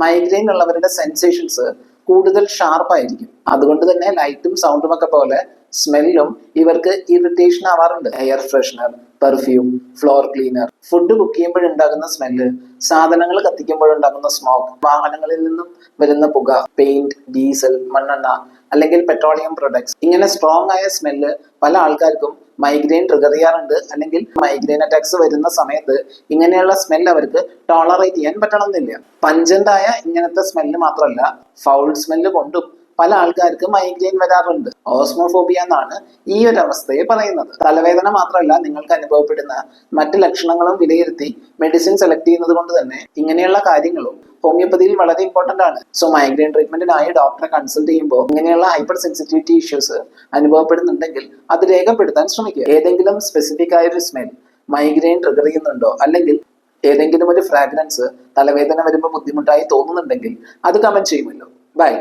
Migraine ഉള്ളവരുടെ sensations കൂടുതൽ ഷാർപ്പായിരിക്കും. അതുകൊണ്ട് തന്നെ ലൈറ്റും സൗണ്ടും ഒക്കെ പോലെ സ്മെല്ലും ഇവർക്ക് ഇറിറ്റേഷൻ ആവാറുണ്ട്. Air freshener, perfume, floor cleaner, food cook ചെയ്യുമ്പോഴുണ്ടാകുന്ന സ്മെല്ല്, സാധനങ്ങൾ കത്തിക്കുമ്പോഴുണ്ടാകുന്ന സ്മോക്ക്, വാഹനങ്ങളിൽ നിന്നും വരുന്ന പുക, പെയിന്റ്, ഡീസൽ, മണ്ണെണ്ണ അല്ലെങ്കിൽ പെട്രോളിയം പ്രൊഡക്ട്സ്, ഇങ്ങനെ സ്ട്രോങ് ആയ സ്മെല്ല് പല ആൾക്കാർക്കും മൈഗ്രെയിൻ ട്രിഗർ ചെയ്യാറുണ്ട്. അല്ലെങ്കിൽ മൈഗ്രെയിൻ അറ്റാക്സ് വരുന്ന സമയത്ത് ഇങ്ങനെയുള്ള സ്മെല്ല് അവർക്ക് ടോളറേറ്റ് ചെയ്യാൻ പറ്റണമെന്നില്ല. പഞ്ചന്റ് ആയ ഇങ്ങനത്തെ സ്മെല്ല് മാത്രമല്ല, ഫൗൾ സ്മെല്ല് കൊണ്ടും പല ആൾക്കാർക്ക് മൈഗ്രെയിൻ വരാറുണ്ട്. ഓസ്മോഫോബിയ എന്നാണ് ഈ ഒരു അവസ്ഥയെ പറയുന്നത്. തലവേദന മാത്രമല്ല, നിങ്ങൾക്ക് അനുഭവപ്പെടുന്ന മറ്റ് ലക്ഷണങ്ങളും വിലയിരുത്തി മെഡിസിൻ സെലക്ട് ചെയ്യുന്നത് കൊണ്ട് തന്നെ ഇങ്ങനെയുള്ള കാര്യങ്ങളും ഹോമിയോപ്പതിയിൽ വളരെ ഇമ്പോർട്ടന്റ് ആണ്. സോ മൈഗ്രെയിൻ ട്രീറ്റ്മെന്റിനായി ഡോക്ടറെ കൺസൾട്ട് ചെയ്യുമ്പോൾ ഇങ്ങനെയുള്ള ഹൈപ്പർ സെൻസിറ്റിവിറ്റി ഇഷ്യൂസ് അനുഭവപ്പെടുന്നുണ്ടെങ്കിൽ അത് രേഖപ്പെടുത്താൻ ശ്രമിക്കുക. ഏതെങ്കിലും സ്പെസിഫിക് ആയ ഒരു സ്മെൽ മൈഗ്രെയിൻ ട്രിഗർ ചെയ്യുന്നുണ്ടോ, അല്ലെങ്കിൽ ഏതെങ്കിലും ഒരു ഫ്രാഗ്രൻസ് തലവേദന വരുമ്പോൾ ബുദ്ധിമുട്ടായി തോന്നുന്നുണ്ടെങ്കിൽ അത് കമന്റ് ചെയ്യുമല്ലോ. ബൈ.